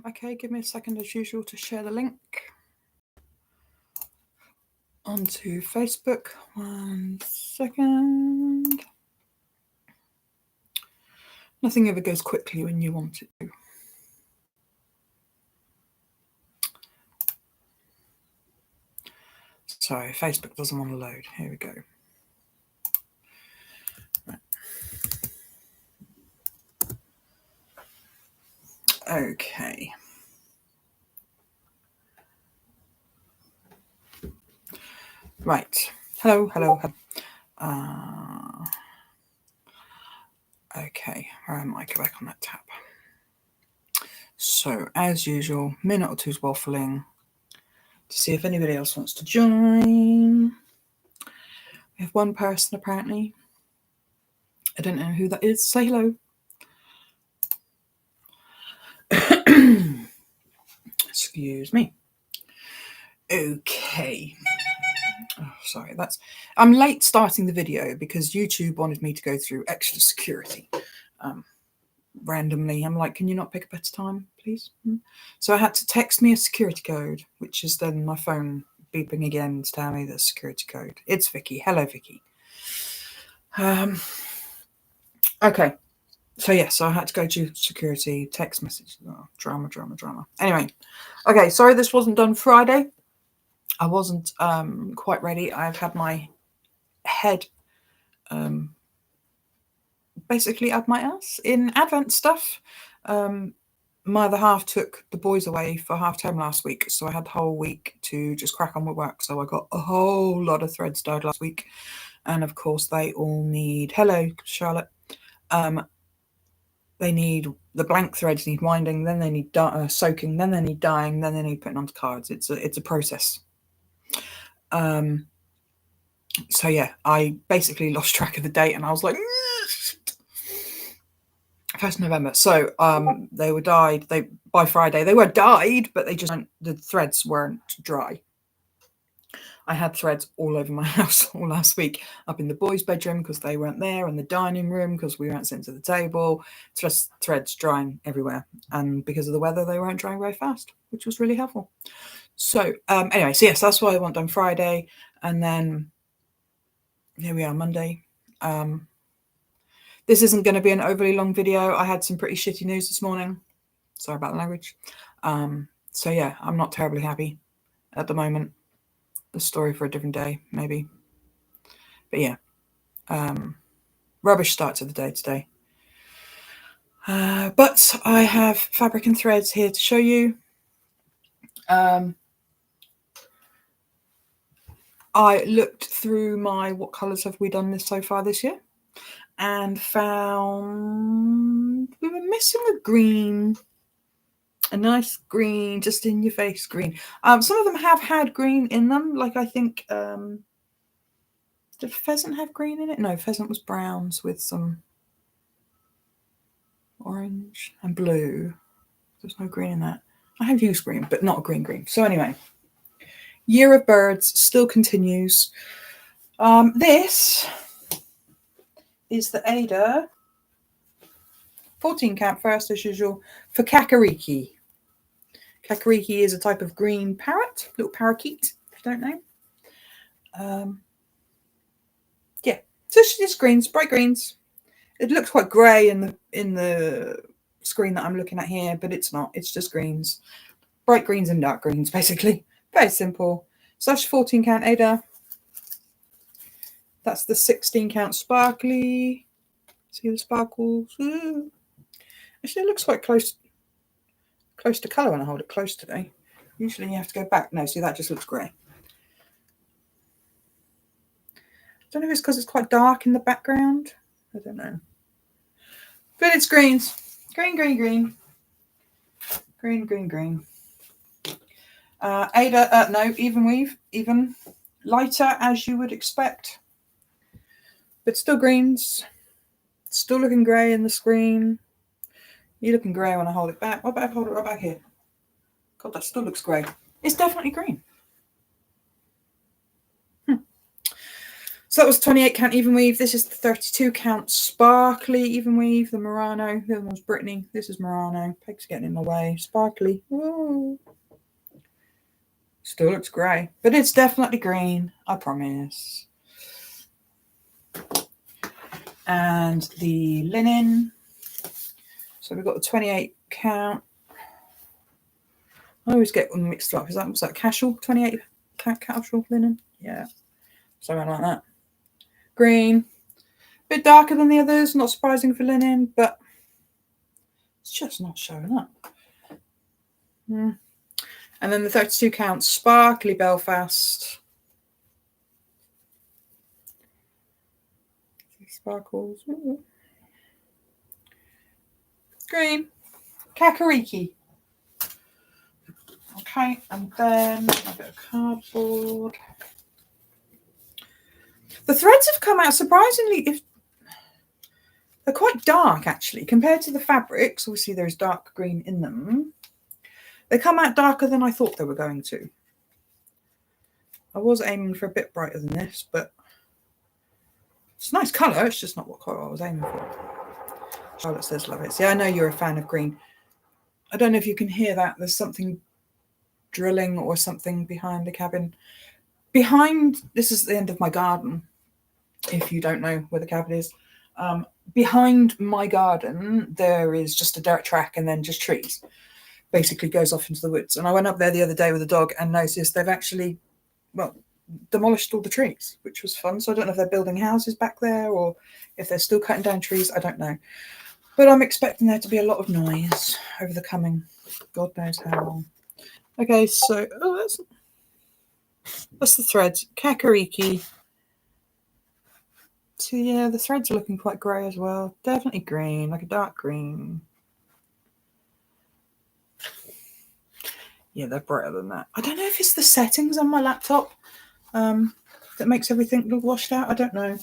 Okay, give me a second as usual to share the link onto Facebook. 1 second. Nothing ever goes quickly when you want it to. Sorry, Facebook doesn't want to load. Here we go. Right. Okay. Right. Hello. Okay, where am I? Go back on that tab. So, as usual, minute or two's waffling to see if anybody else wants to join. We have one person apparently. I don't know who that is. Say hello. Excuse me. Okay. Oh, sorry, I'm late starting the video because YouTube wanted me to go through extra security. Randomly, I'm like, can you not pick a better time, please? So I had to text me a security code, which is then my phone beeping again to tell me the security code. It's Vicky. Hello, Vicky. Okay. So yes, I had to go to security, text message. Oh, drama. Anyway, okay, sorry this wasn't done Friday. I wasn't quite ready. I've had my head basically up my ass in Advent stuff. My other half took the boys away for half term last week, so I had the whole week to just crack on with work. So I got a whole lot of threads dyed last week, and of course they all need, hello Charlotte, they need, the blank threads need winding, then they need soaking, then they need dyeing, then they need putting onto cards. It's a process. So yeah, I basically lost track of the date, and I was like 1st November. So they were dyed. By Friday they were dyed, but they just the threads weren't dry. I had threads all over my house all last week, up in the boys' bedroom because they weren't there, in the dining room because we weren't sitting to the table. Just threads drying everywhere, and because of the weather, they weren't drying very fast, which was really helpful. So anyway, so yes, that's why I went on Friday, and then here we are, Monday. This isn't going to be an overly long video. I had some pretty shitty news this morning. Sorry about the language. So yeah, I'm not terribly happy at the moment. The story for a different day, maybe. But yeah, rubbish start to the day today. But I have fabric and threads here to show you. I looked through my what colours have we done this so far this year, and found we were missing a green, a nice green, just in your face green. Some of them have had green in them, like I think did pheasant have green in it? No, pheasant was browns with some orange and blue. There's no green in that. I have used green, but not a green. So anyway, Year of Birds still continues. This is the Ada 14 count first, as usual, for Kakariki. Kakariki is a type of green parrot, little parakeet, if you don't know. Yeah, so it's just greens, bright greens. It looks quite grey in the screen that I'm looking at here, but it's not. It's just greens, bright greens and dark greens, basically. Very simple. So that's 14 count Ada. That's the 16 count sparkly. See the sparkles? Ooh. Actually, it looks quite close to colour when I hold it close today. Usually you have to go back. No, see, that just looks grey. I don't know if it's because it's quite dark in the background. I don't know. But it's greens. Green. Green. Ada, no, even weave. Even lighter, as you would expect. But still greens. Still looking grey in the screen. You're looking grey when I hold it back. What about if I hold it right back here? God, that still looks grey. It's definitely green. So that was 28 count even weave. This is the 32 count sparkly even weave, the Murano. The other one's Brittany. This is Murano. Peg's getting in my way. Sparkly. Ooh. Still looks grey, but it's definitely green, I promise. And the linen. So we've got the 28 count. I always get them mixed up. Was that casual? 28 count casual linen? Yeah. Something like that. Green. A bit darker than the others, not surprising for linen, but it's just not showing up. And then the 32 count sparkly Belfast. Sparkles. Ooh. Green. Kakariki. Okay, and then a bit of cardboard. The threads have come out surprisingly, they're quite dark actually, compared to the fabrics. Obviously there's dark green in them. They come out darker than I thought they were going to. I was aiming for a bit brighter than this, but it's a nice colour. It's just not what colour I was aiming for. Charlotte says love it. See, I know you're a fan of green. I don't know if you can hear that. There's something drilling or something behind the cabin. This is the end of my garden, if you don't know where the cabin is. Behind my garden, there is just a dirt track and then just trees. Basically goes off into the woods. And I went up there the other day with a dog and noticed they've actually, demolished all the trees, which was fun. So I don't know if they're building houses back there or if they're still cutting down trees. I don't know. But I'm expecting there to be a lot of noise over the coming God knows how long. Okay, so that's the threads. Kakariki. So yeah, the threads are looking quite grey as well. Definitely green, like a dark green. Yeah, they're brighter than that. I don't know if it's the settings on my laptop that makes everything look washed out. I don't know.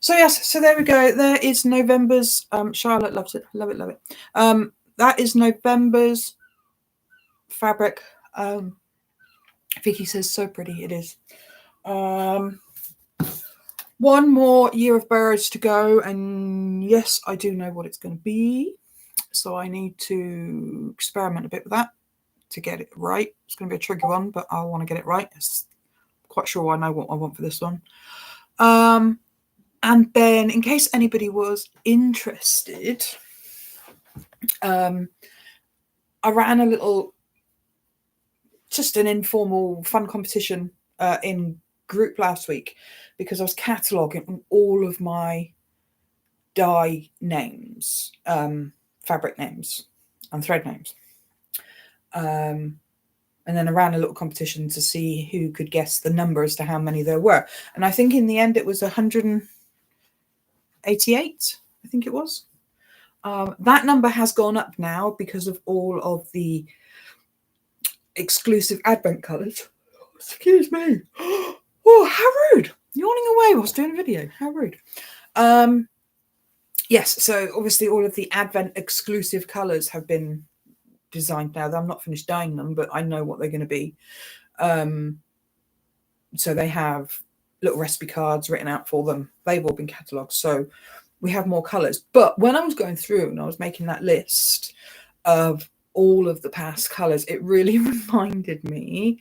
So yes, so there we go. There is November's. Charlotte loves it. Love it. That is November's fabric. Vicky says so pretty. It is. One more year of birds to go, and yes, I do know what it's going to be. So I need to experiment a bit with that to get it right. It's going to be a tricky one, but I want to get it right. I'm quite sure I know what I want for this one. And then, in case anybody was interested, I ran a little, just an informal fun competition in group last week because I was cataloguing all of my dye names, fabric names and thread names. And then I ran a little competition to see who could guess the number as to how many there were. And I think in the end it was 188, I think it was. That number has gone up now because of all of the exclusive advent colours. Excuse me. Oh, how rude. Yawning away whilst doing a video. How rude. Yes, so obviously all of the advent exclusive colours have been designed now. I'm not finished dyeing them, but I know what they're going to be. So they have little recipe cards written out for them. They've all been catalogued. So we have more colours. But when I was going through and I was making that list of all of the past colours, it really reminded me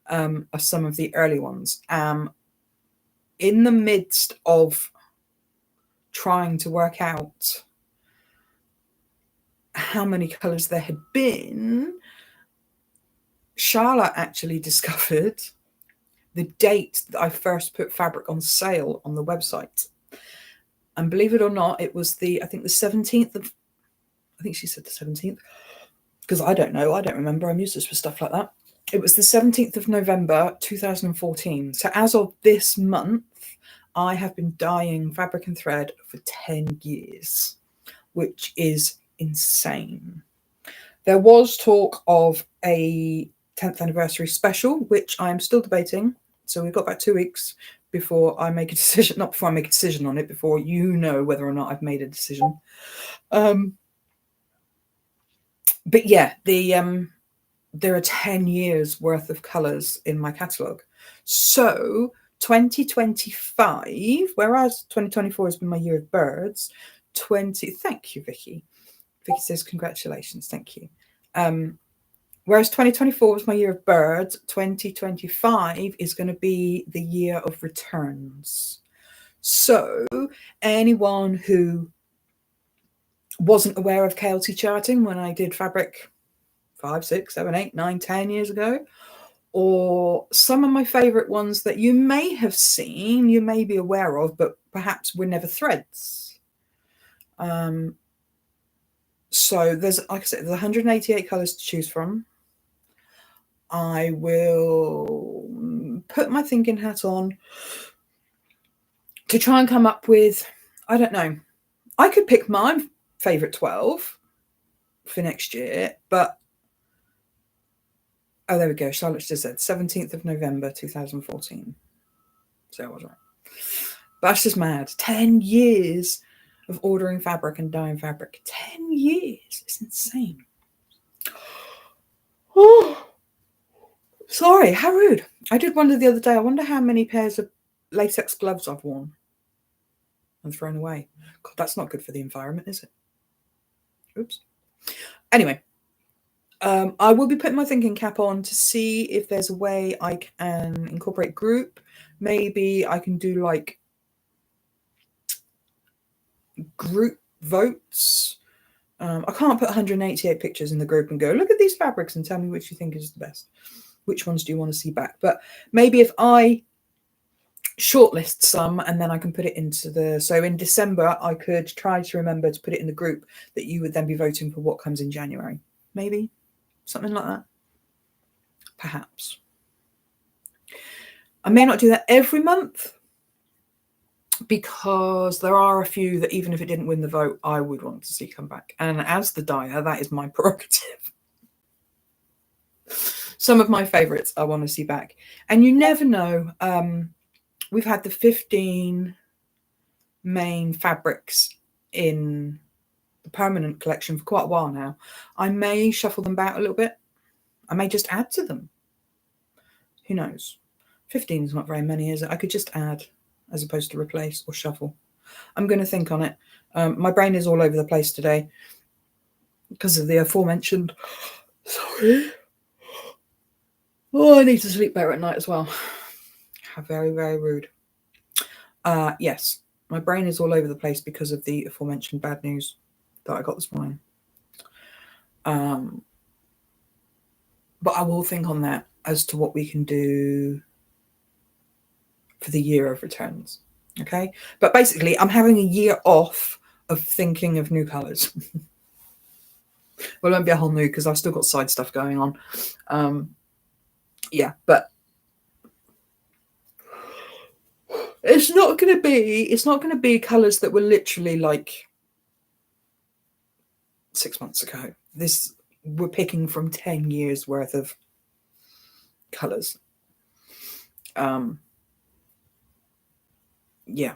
of some of the early ones. In the midst of trying to work out how many colours there had been, Charlotte actually discovered the date that I first put fabric on sale on the website. And believe it or not, it was I think the 17th of, I think she said the 17th, because I don't know, I don't remember, I'm useless for stuff like that. It was the 17th of November, 2014. So as of this month, I have been dyeing fabric and thread for 10 years, which is insane. There was talk of a 10th anniversary special, which I'm still debating. So we've got about 2 weeks before I make a decision, not before I make a decision on it, before you know whether or not I've made a decision. But yeah, there are 10 years worth of colours in my catalogue. So 2025, whereas 2024 has been my year of birds, thank you, Vicky. Vicky says, congratulations, thank you. Whereas 2024 was my year of birds, 2025 is going to be the year of returns. So anyone who wasn't aware of KLT charting when I did fabric 5, 6, 7, 8, 9, 10 years ago, or some of my favorite ones that you may have seen, you may be aware of, but perhaps were never threads. So there's, like I said, there's 188 colors to choose from. I will put my thinking hat on to try and come up with, I don't know, I could pick my favorite 12 for next year, but oh, there we go. Charlotte just said 17th of November 2014. So I was right. But that's just mad. 10 years of ordering fabric and dyeing fabric. 10 years. It's insane. Oh, sorry, how rude. I did wonder the other day, I wonder how many pairs of latex gloves I've worn and thrown away. God, that's not good for the environment, is it? Oops. Anyway, I will be putting my thinking cap on to see if there's a way I can incorporate group. Maybe I can do like group votes. I can't put 188 pictures in the group and go, look at these fabrics and tell me which you think is the best. Which ones do you want to see back? But maybe if I shortlist some and then I can put it into the, so in December, I could try to remember to put it in the group that you would then be voting for what comes in January. Maybe something like that. Perhaps. I may not do that every month because there are a few that even if it didn't win the vote, I would want to see come back. And as the dyer, that is my prerogative. Some of my favorites I want to see back. And you never know. We've had the 15 main fabrics in the permanent collection for quite a while now. I may shuffle them back a little bit. I may just add to them. Who knows? 15 is not very many, is it? I could just add as opposed to replace or shuffle. I'm going to think on it. My brain is all over the place today because of the aforementioned. Sorry. Oh, I need to sleep better at night as well. How very, very rude. Yes, my brain is all over the place because of the aforementioned bad news that I got this morning. But I will think on that as to what we can do for the year of returns. Okay, but basically I'm having a year off of thinking of new colors. Well, it won't be a whole new because I've still got side stuff going on. Yeah, but it's not going to be colors that were literally like 6 months ago. We're picking from 10 years worth of colors. Yeah.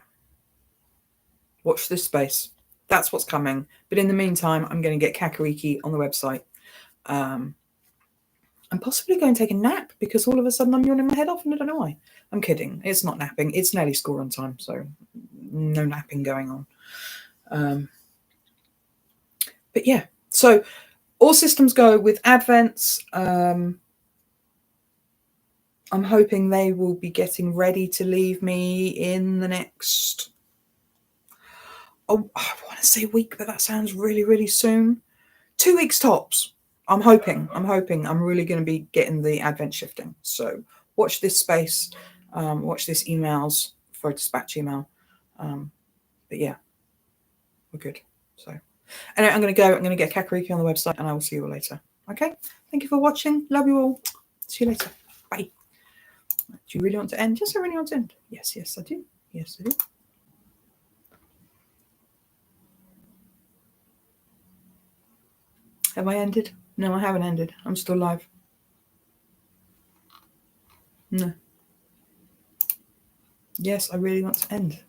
Watch this space. That's what's coming. But in the meantime, I'm going to get Kakariki on the website. I'm possibly going to take a nap because all of a sudden I'm yawning my head off and I don't know why. I'm kidding. It's not napping. It's nearly school run time, so no napping going on. But yeah, so all systems go with Advents. I'm hoping they will be getting ready to leave me in the next, I want to say week, but that sounds really, really soon. 2 weeks tops. I'm hoping I'm really going to be getting the Advent shifting. So watch this space, watch this emails for a dispatch email. But yeah, we're good. So anyway, I'm going to get Kakariki on the website and I will see you all later. Okay. Thank you for watching. Love you all. See you later. Bye. Do you really want to end? Yes, I really want to end. Yes, I do. Yes, I do. Have I ended? No, I haven't ended. I'm still live. No. Yes, I really want to end.